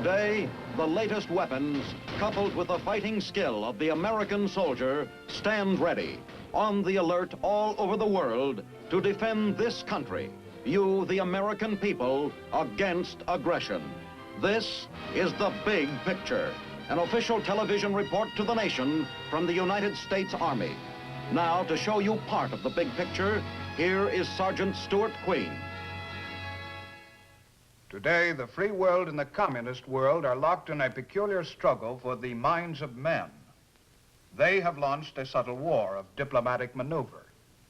Today, the latest weapons, coupled with the fighting skill of the American soldier, stand ready, on the alert all over the world to defend this country, you, the American people, against aggression. This is The Big Picture, an official television report to the nation from the United States Army. Now, to show you part of the big picture, here is Sergeant Stuart Queen. Today, the free world and the communist world are locked in a peculiar struggle for the minds of men. They have launched a subtle war of diplomatic maneuver,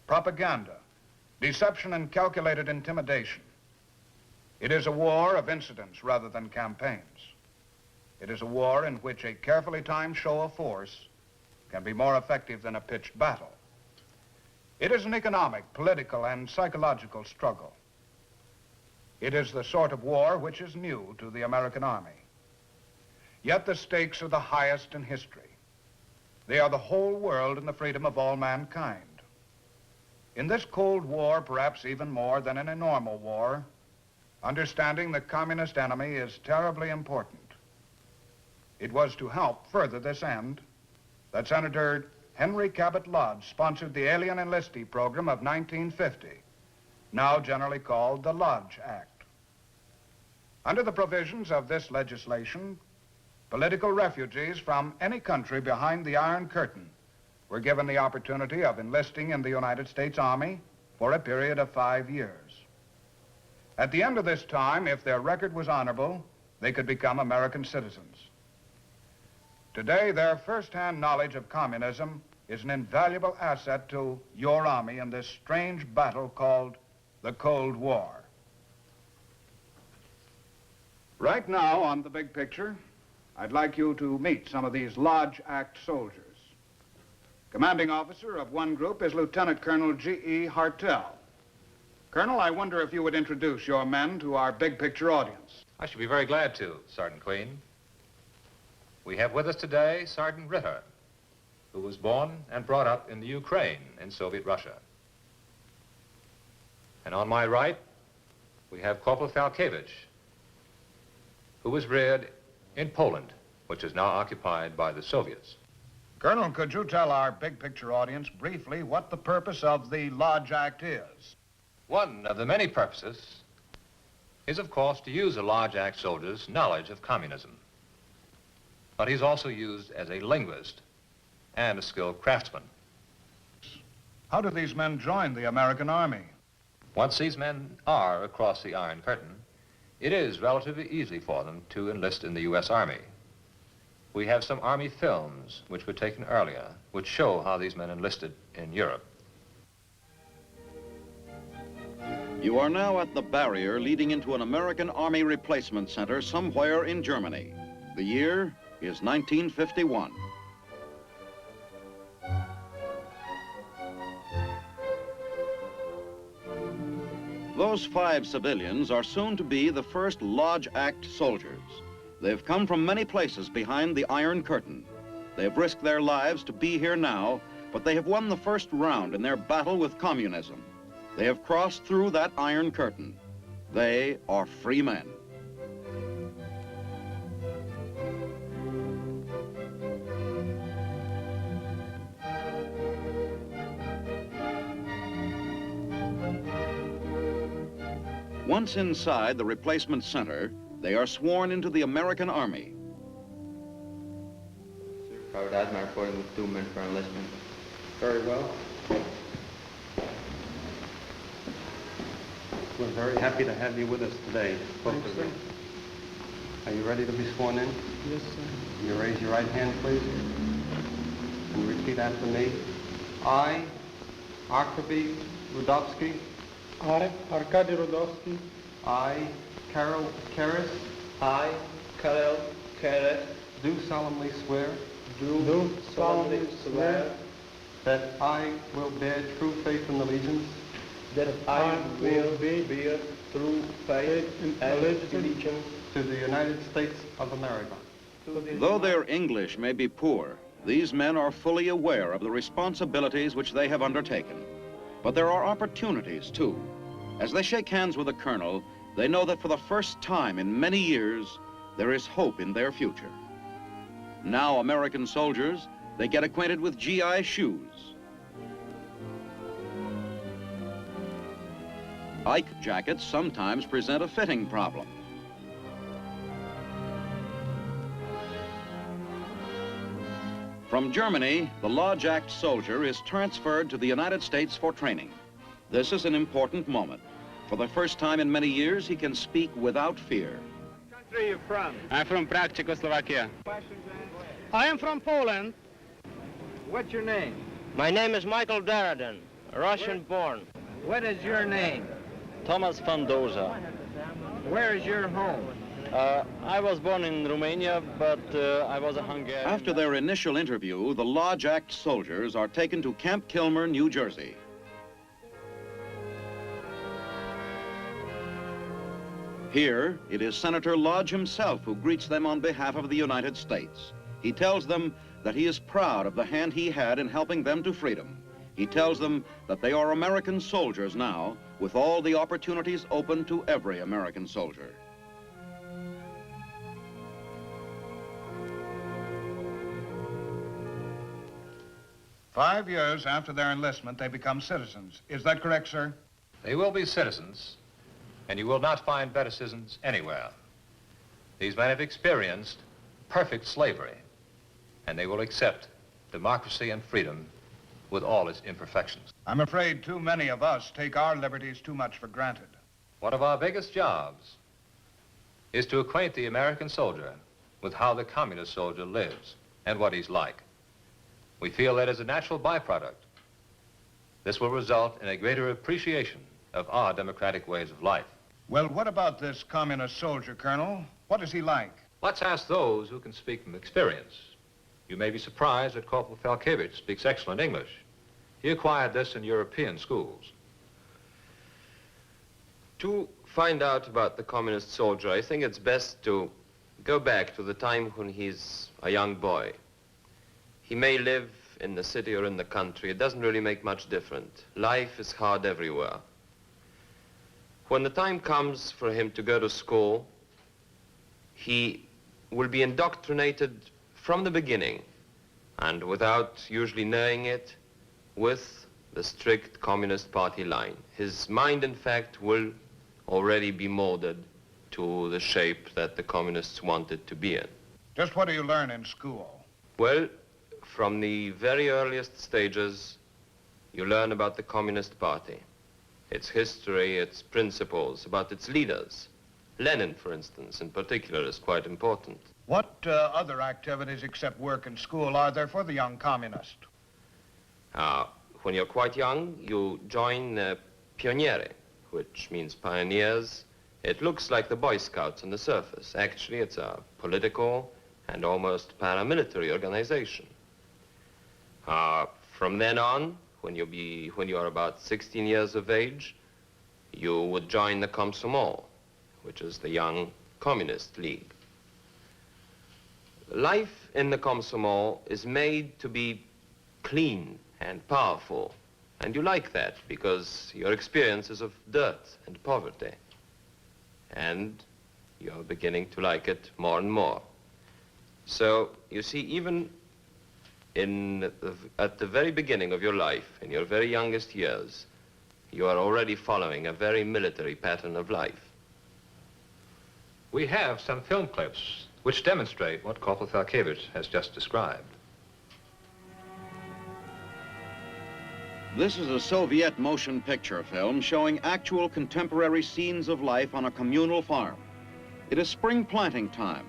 propaganda, deception, and calculated intimidation. It is a war of incidents rather than campaigns. It is a war in which a carefully timed show of force can be more effective than a pitched battle. It is an economic, political, and psychological struggle. It is the sort of war which is new to the American Army. Yet the stakes are the highest in history. They are the whole world and the freedom of all mankind. In this Cold War, perhaps even more than in a normal war, understanding the communist enemy is terribly important. It was to help further this end that Senator Henry Cabot Lodge sponsored the Alien Enlistee Program of 1950, now generally called the Lodge Act. Under the provisions of this legislation, political refugees from any country behind the Iron Curtain were given the opportunity of enlisting in the United States Army for a period of 5 years. At the end of this time, if their record was honorable, they could become American citizens. Today, their first-hand knowledge of communism is an invaluable asset to your Army in this strange battle called the Cold War. Right now, on The Big Picture, I'd like you to meet some of these Lodge Act soldiers. Commanding officer of one group is Lieutenant Colonel G.E. Hartel. Colonel, I wonder if you would introduce your men to our Big Picture audience. I should be very glad to, Sergeant Queen. We have with us today Sergeant Ritter, who was born and brought up in the Ukraine in Soviet Russia. And on my right, we have Corporal Falkevich, who was reared in Poland, which is now occupied by the Soviets. Colonel, could you tell our Big Picture audience briefly what the purpose of the Lodge Act is? One of the many purposes is, of course, to use a Lodge Act soldier's knowledge of communism. But he's also used as a linguist and a skilled craftsman. How do these men join the American Army? Once these men are across the Iron Curtain, it is relatively easy for them to enlist in the U.S. Army. We have some Army films which were taken earlier, which show how these men enlisted in Europe. You are now at the barrier leading into an American Army replacement center somewhere in Germany. The year is 1951. Those 5 civilians are soon to be the first Lodge Act soldiers. They've come from many places behind the Iron Curtain. They've risked their lives to be here now, but they have won the first round in their battle with communism. They have crossed through that Iron Curtain. They are free men. Once inside the replacement center, they are sworn into the American Army. Sir, Private Asma reporting with 2 men for enlistment. Very well. We're very happy to have you with us today, both of you. Are you ready to be sworn in? Yes, sir. You raise your right hand, please, and repeat after me. I, Arkady Rudovsky. I, Arkady Rudovsky. I, Karol Keres. I, Karol Keres, Do solemnly swear. Do solemnly swear That I will bear true faith and allegiance. that I will bear true faith and allegiance To the United States of America. Though their English may be poor, these men are fully aware of the responsibilities which they have undertaken. But there are opportunities, too. As they shake hands with the colonel, they know that for the first time in many years, there is hope in their future. Now American soldiers, they get acquainted with GI shoes. Ike jackets sometimes present a fitting problem. From Germany, the lodge-act soldier is transferred to the United States for training. This is an important moment. For the first time in many years, he can speak without fear. What country are you from? I'm from Prague, Czechoslovakia. I am from Poland. What's your name? My name is Michael Daradin, Russian-born. What is your name? Thomas van Doza. Where is your home? I was born in Romania, but I was a Hungarian. After their initial interview, the lodge-act soldiers are taken to Camp Kilmer, New Jersey. Here, it is Senator Lodge himself who greets them on behalf of the United States. He tells them that he is proud of the hand he had in helping them to freedom. He tells them that they are American soldiers now, with all the opportunities open to every American soldier. "5 years after their enlistment, they become citizens. Is that correct, sir? They will be citizens, and you will not find better citizens anywhere. These men have experienced perfect slavery, and they will accept democracy and freedom with all its imperfections. I'm afraid too many of us take our liberties too much for granted. One of our biggest jobs is to acquaint the American soldier with how the communist soldier lives and what he's like. We feel that as a natural byproduct, this will result in a greater appreciation of our democratic ways of life. Well, what about this communist soldier, Colonel? What is he like? Let's ask those who can speak from experience. You may be surprised that Corporal Falkevich speaks excellent English. He acquired this in European schools. To find out about the communist soldier, I think it's best to go back to the time when he's a young boy. He may live in the city or in the country. It doesn't really make much difference. Life is hard everywhere. When the time comes for him to go to school, he will be indoctrinated from the beginning, and without usually knowing it, with the strict Communist Party line. His mind, in fact, will already be molded to the shape that the communists want it to be in. Just what do you learn in school? Well, from the very earliest stages, you learn about the Communist Party, its history, its principles, about its leaders. Lenin, for instance, in particular, is quite important. What other activities except work and school are there for the young communist? When you're quite young, you join Pionieri, which means pioneers. It looks like the Boy Scouts on the surface. Actually, it's a political and almost paramilitary organization. From then on, when you are about 16 years of age, you would join the Komsomol, which is the Young Communist League. Life in the Komsomol is made to be clean and powerful, and you like that because your experience is of dirt and poverty, and you're beginning to like it more and more. So, you see, even at the very beginning of your life, in your very youngest years, you are already following a very military pattern of life. We have some film clips which demonstrate what Corporal Falkevich has just described. This is a Soviet motion picture film showing actual contemporary scenes of life on a communal farm. It is spring planting time.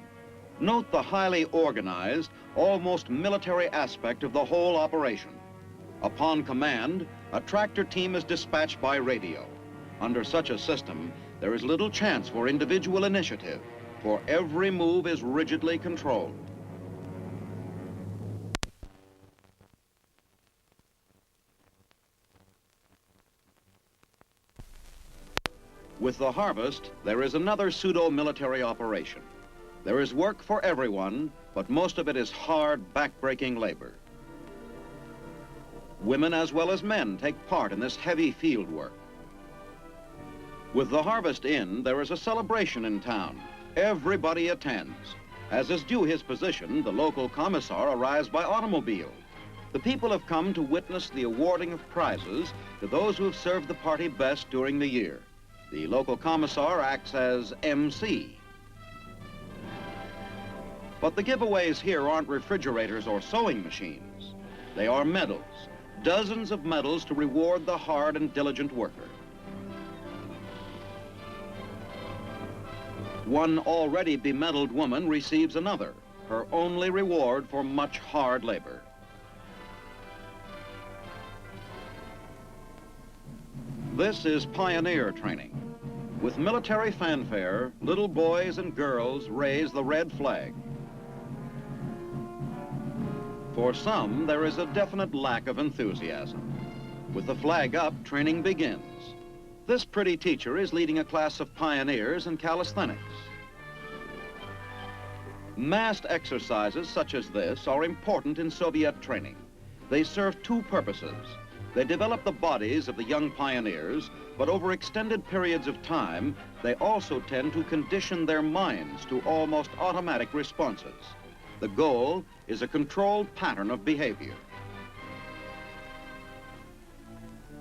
Note the highly organized, almost military aspect of the whole operation. Upon command, a tractor team is dispatched by radio. Under such a system, there is little chance for individual initiative, for every move is rigidly controlled. With the harvest, there is another pseudo-military operation. There is work for everyone, but most of it is hard, back-breaking labor. Women as well as men take part in this heavy field work. With the harvest in, there is a celebration in town. Everybody attends. As is due his position, the local commissar arrives by automobile. The people have come to witness the awarding of prizes to those who have served the party best during the year. The local commissar acts as MC. But the giveaways here aren't refrigerators or sewing machines. They are medals, dozens of medals to reward the hard and diligent worker. One already bemedaled woman receives another, her only reward for much hard labor. This is pioneer training. With military fanfare, little boys and girls raise the red flag. For some, there is a definite lack of enthusiasm. With the flag up, training begins. This pretty teacher is leading a class of pioneers in calisthenics. Massed exercises such as this are important in Soviet training. They serve two purposes. They develop the bodies of the young pioneers, but over extended periods of time, they also tend to condition their minds to almost automatic responses. The goal is a controlled pattern of behavior.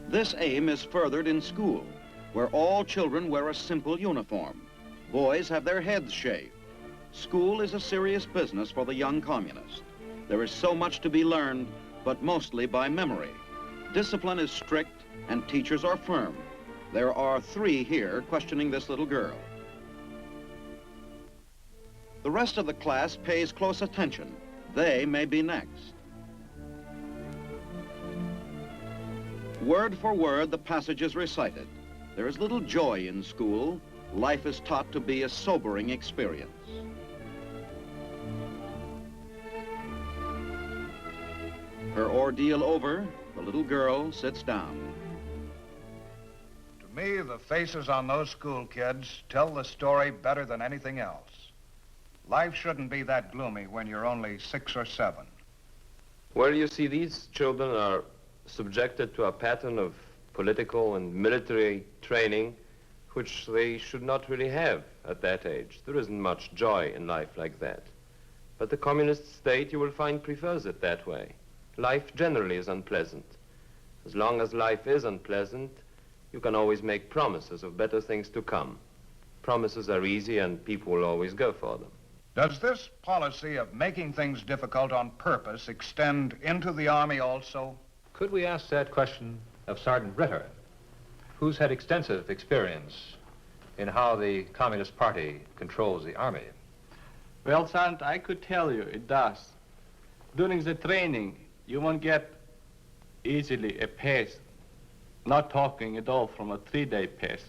This aim is furthered in school, where all children wear a simple uniform. Boys have their heads shaved. School is a serious business for the young communist. There is so much to be learned, but mostly by memory. Discipline is strict and teachers are firm. There are 3 here questioning this little girl. The rest of the class pays close attention. They may be next. Word for word, the passage is recited. There is little joy in school. Life is taught to be a sobering experience. Her ordeal over, the little girl sits down. To me, the faces on those school kids tell the story better than anything else. Life shouldn't be that gloomy when you're only 6 or 7. Well, you see, these children are subjected to a pattern of political and military training which they should not really have at that age. There isn't much joy in life like that. But the communist state, you will find, prefers it that way. Life generally is unpleasant. As long as life is unpleasant, you can always make promises of better things to come. Promises are easy and people will always go for them. Does this policy of making things difficult on purpose extend into the Army also? Could we ask that question of Sergeant Ritter, who's had extensive experience in how the Communist Party controls the Army? Well, Sergeant, I could tell you it does. During the training, you won't get easily a pass, not talking at all from a 3-day pass.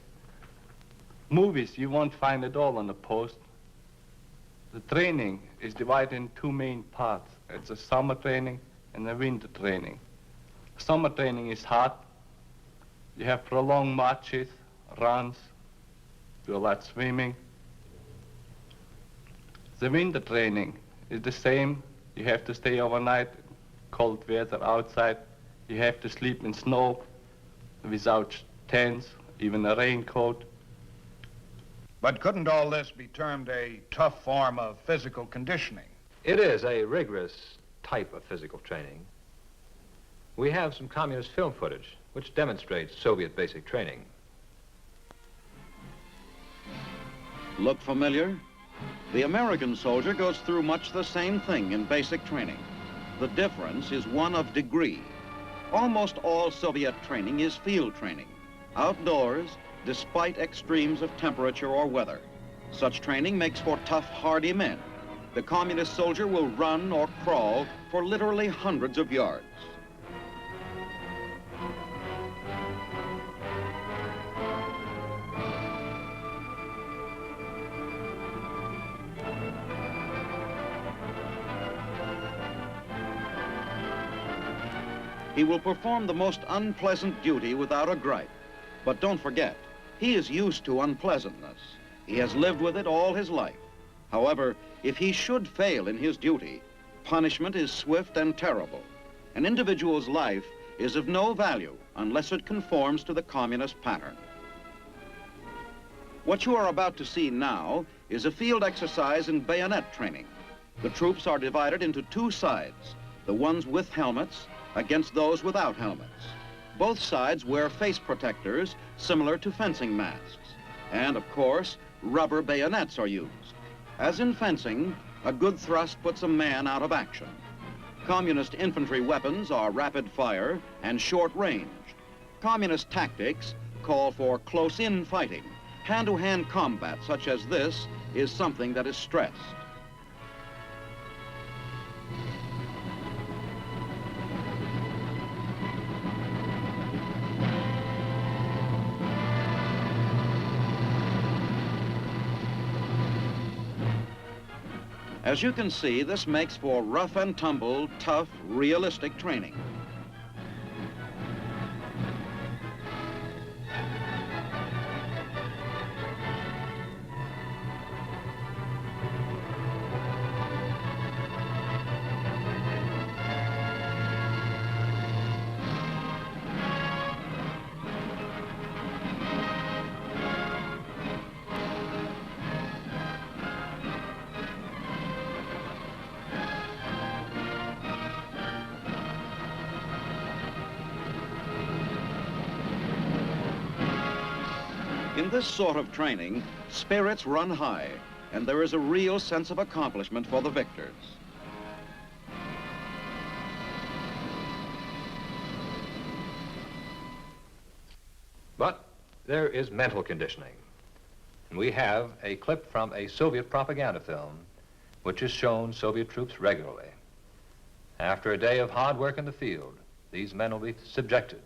Movies you won't find at all on the post. The training is divided in 2 main parts. It's a summer training and a winter training. Summer training is hot. You have prolonged marches, runs, do a lot swimming. The winter training is the same. You have to stay overnight, cold weather outside. You have to sleep in snow without tents, even a raincoat. But couldn't all this be termed a tough form of physical conditioning? It is a rigorous type of physical training. We have some communist film footage which demonstrates Soviet basic training. Look familiar? The American soldier goes through much the same thing in basic training. The difference is one of degree. Almost all Soviet training is field training, outdoors, despite extremes of temperature or weather. Such training makes for tough, hardy men. The communist soldier will run or crawl for literally hundreds of yards. He will perform the most unpleasant duty without a gripe. But don't forget, he is used to unpleasantness. He has lived with it all his life. However, if he should fail in his duty, punishment is swift and terrible. An individual's life is of no value unless it conforms to the communist pattern. What you are about to see now is a field exercise in bayonet training. The troops are divided into two sides, the ones with helmets against those without helmets. Both sides wear face protectors similar to fencing masks. And of course, rubber bayonets are used. As in fencing, a good thrust puts a man out of action. Communist infantry weapons are rapid fire and short range. Communist tactics call for close-in fighting. Hand-to-hand combat such as this is something that is stressed. As you can see, this makes for rough and tumble, tough, realistic training. In this sort of training, spirits run high, and there is a real sense of accomplishment for the victors. But there is mental conditioning. And we have a clip from a Soviet propaganda film which has shown Soviet troops regularly. After a day of hard work in the field, these men will be subjected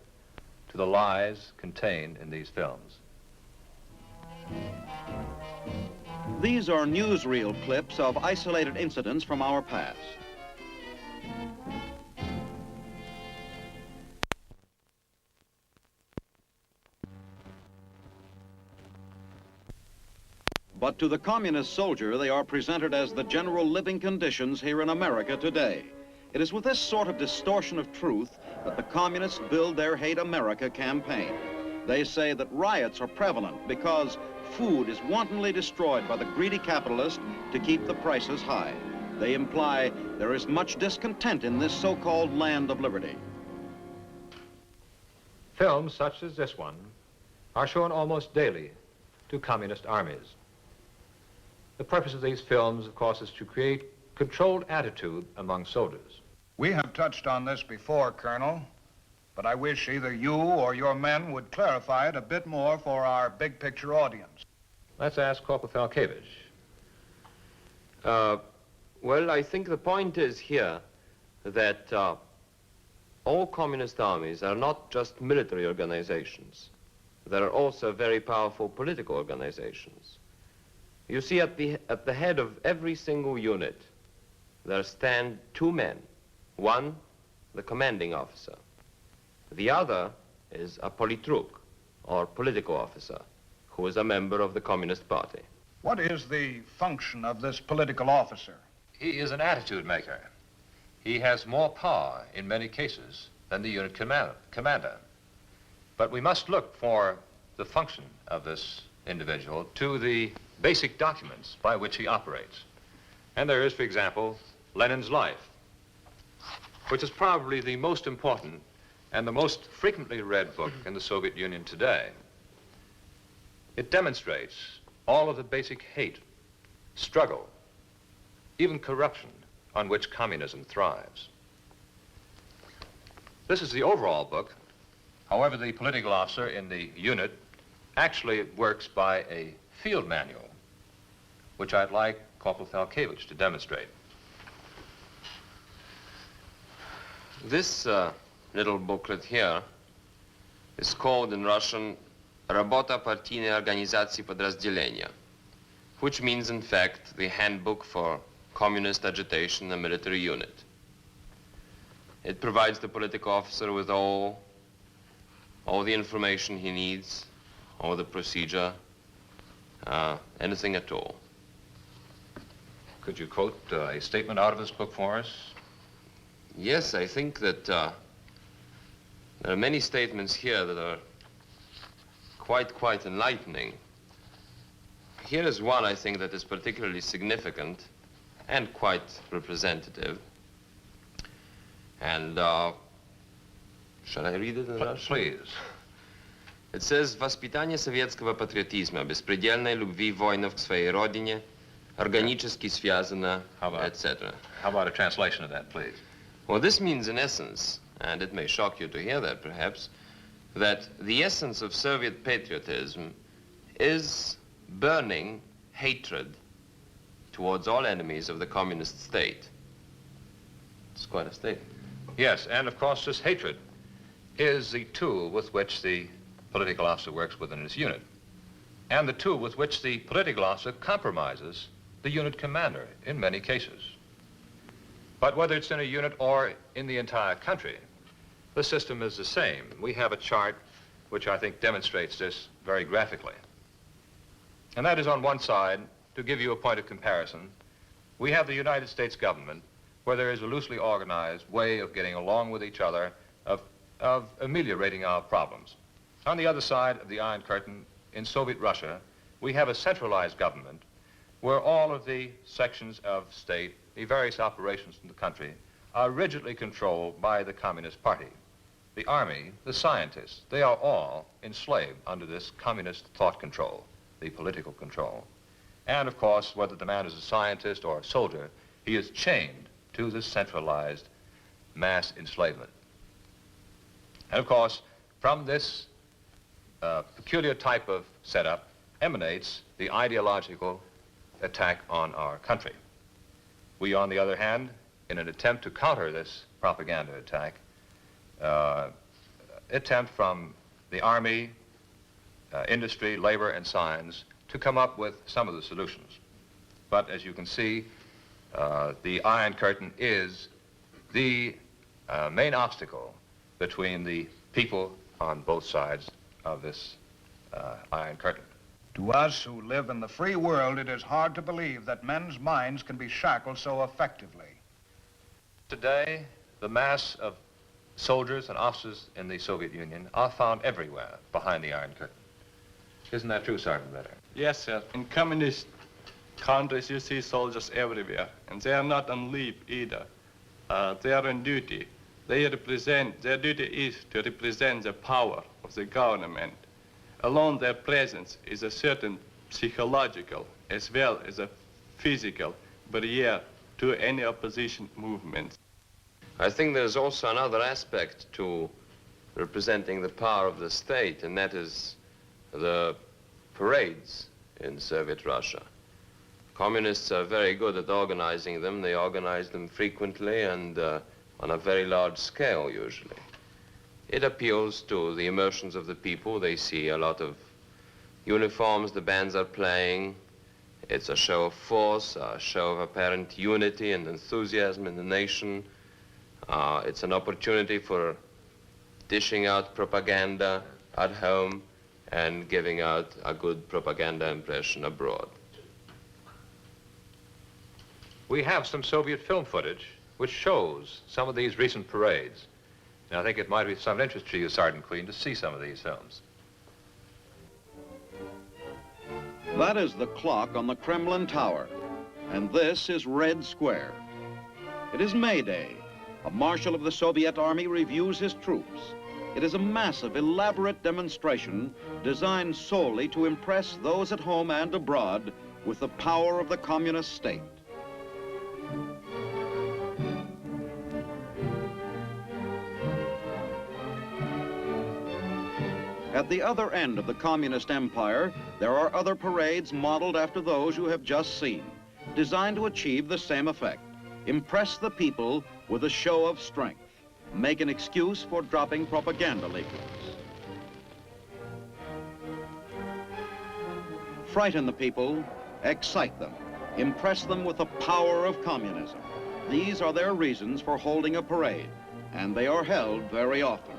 to the lies contained in these films. These are newsreel clips of isolated incidents from our past. But to the communist soldier, they are presented as the general living conditions here in America today. It is with this sort of distortion of truth that the communists build their Hate America campaign. They say that riots are prevalent because food is wantonly destroyed by the greedy capitalist to keep the prices high. They imply there is much discontent in this so-called land of liberty. Films such as this one are shown almost daily to communist armies. The purpose of these films, of course, is to create controlled attitude among soldiers. We have touched on this before, Colonel, but I wish either you or your men would clarify it a bit more for our big picture audience. Let's ask Corporal Falkevich. Well, I think the point is here that all communist armies are not just military organizations. There are also very powerful political organizations. You see, at the head of every single unit, there stand two men. One, the commanding officer. The other is a politruk, or political officer, who is a member of the Communist Party. What is the function of this political officer? He is an attitude maker. He has more power in many cases than the unit commander. But we must look for the function of this individual to the basic documents by which he operates. And there is, for example, Lenin's Life, which is probably the most important and the most frequently read book in the Soviet Union today. It demonstrates all of the basic hate, struggle, even corruption on which communism thrives. This is the overall book. However, the political officer in the unit actually works by a field manual, which I'd like Corporal Falkevich to demonstrate. This little booklet here is called in Russian Работа партийной организации подразделения, which means, in fact, the handbook for communist agitation in a military unit. It provides the political officer with all the information he needs, all the procedure, anything at all. Could you quote a statement out of this book for us? Yes, I think that there are many statements here that are quite enlightening. here is one, I think, that is particularly significant and quite representative. And, shall I read it in Russian? Please. It says, «Воспитание советского патриотизма, беспредельной любви воинов к своей родине, органически связано», etc. How about a translation of that, please? Well, this means, in essence, and it may shock you to hear that, perhaps, that the essence of Soviet patriotism is burning hatred towards all enemies of the communist state. It's quite a statement. Yes, and of course this hatred is the tool with which the political officer works within his unit, and the tool with which the political officer compromises the unit commander in many cases. But whether it's in a unit or in the entire country, the system is the same. We have a chart which I think demonstrates this very graphically. And that is on one side, to give you a point of comparison, we have the United States government where there is a loosely organized way of getting along with each other, of ameliorating our problems. On the other side of the Iron Curtain, in Soviet Russia, we have a centralized government where all of the sections of state, the various operations in the country, are rigidly controlled by the Communist Party. The army, the scientists, they are all enslaved under this communist thought control, the political control. And of course, whether the man is a scientist or a soldier, he is chained to this centralized mass enslavement. And of course, from this peculiar type of setup emanates the ideological attack on our country. We, on the other hand, in an attempt to counter this propaganda attack, attempt from the army, industry, labor, and science to come up with some of the solutions. But as you can see, the Iron Curtain is the main obstacle between the people on both sides of this Iron Curtain. To us who live in the free world, it is hard to believe that men's minds can be shackled so effectively. Today, the mass of soldiers and officers in the Soviet Union are found everywhere behind the Iron Curtain. Isn't that true, Sergeant Vetter? Yes, sir. In communist countries, you see soldiers everywhere, and they are not on leave either. They are on duty. Their duty is to represent the power of the government. Alone their presence is a certain psychological as well as a physical barrier to any opposition movement. I think there's also another aspect to representing the power of the state, and that is the parades in Soviet Russia. Communists are very good at organizing them. They organize them frequently and on a very large scale, usually. It appeals to the emotions of the people. They see a lot of uniforms, the bands are playing. It's a show of force, a show of apparent unity and enthusiasm in the nation. It's an opportunity for dishing out propaganda at home and giving out a good propaganda impression abroad. We have some Soviet film footage which shows some of these recent parades. And I think it might be of some interest to you, Sergeant Queen, to see some of these films. That is the clock on the Kremlin Tower, and this is Red Square. It is May Day. A marshal of the Soviet Army reviews his troops. It is a massive, elaborate demonstration designed solely to impress those at home and abroad with the power of the communist state. At the other end of the communist empire, there are other parades modeled after those you have just seen, designed to achieve the same effect: impress the people with a show of strength, make an excuse for dropping propaganda leaflets. Frighten the people, excite them, impress them with the power of communism. These are their reasons for holding a parade, and they are held very often.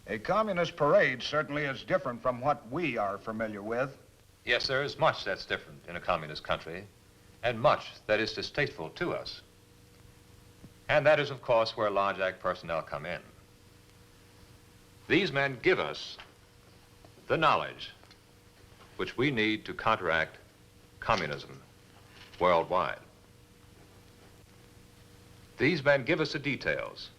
A communist parade certainly is different from what we are familiar with. Yes, there is much that's different in a communist country, and much that is distasteful to us. And that is, of course, where Large Act personnel come in. These men give us the knowledge which we need to counteract communism worldwide. These men give us the details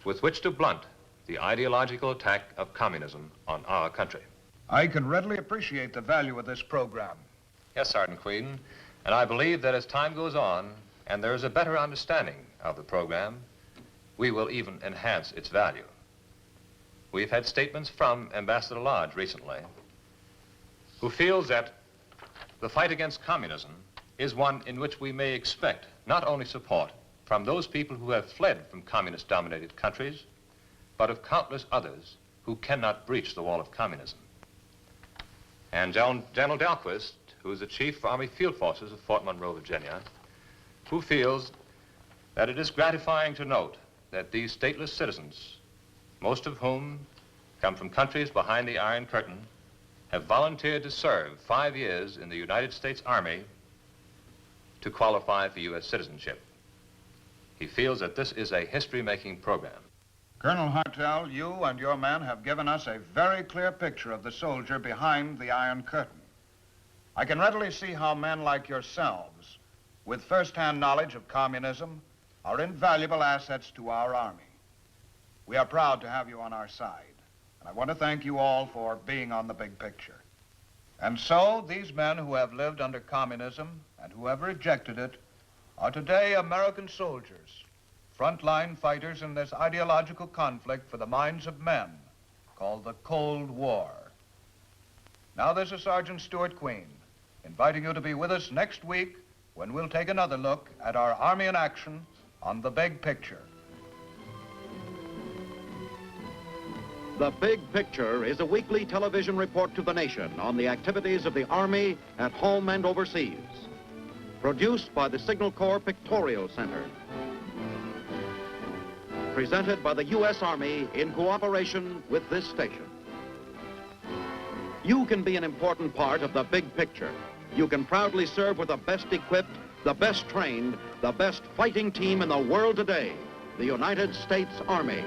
with which to blunt the ideological attack of communism on our country. I can readily appreciate the value of this program. Yes, Sergeant Queen, and I believe that as time goes on and there is a better understanding of the program, we will even enhance its value. We've had statements from Ambassador Lodge recently, who feels that the fight against communism is one in which we may expect not only support from those people who have fled from communist-dominated countries, but of countless others who cannot breach the wall of communism. And General Dalquist, who is the Chief of Army Field Forces of Fort Monroe, Virginia, who feels that it is gratifying to note that these stateless citizens, most of whom come from countries behind the Iron Curtain, have volunteered to serve 5 years in the United States Army to qualify for U.S. citizenship. He feels that this is a history-making program. Colonel Hartel, you and your men have given us a very clear picture of the soldier behind the Iron Curtain. I can readily see how men like yourselves, with first-hand knowledge of communism, are invaluable assets to our Army. We are proud to have you on our side, and I want to thank you all for being on the big picture. And so, these men who have lived under communism and who have rejected it are today American soldiers, frontline fighters in this ideological conflict for the minds of men called the Cold War. Now this is Sergeant Stuart Queen, inviting you to be with us next week when we'll take another look at our Army in action on the big picture. The Big Picture is a weekly television report to the nation on the activities of the Army at home and overseas. Produced by the Signal Corps Pictorial Center. Presented by the U.S. Army in cooperation with this station. You can be an important part of the big picture. You can proudly serve with the best equipped, the best trained, the best fighting team in the world today, the United States Army.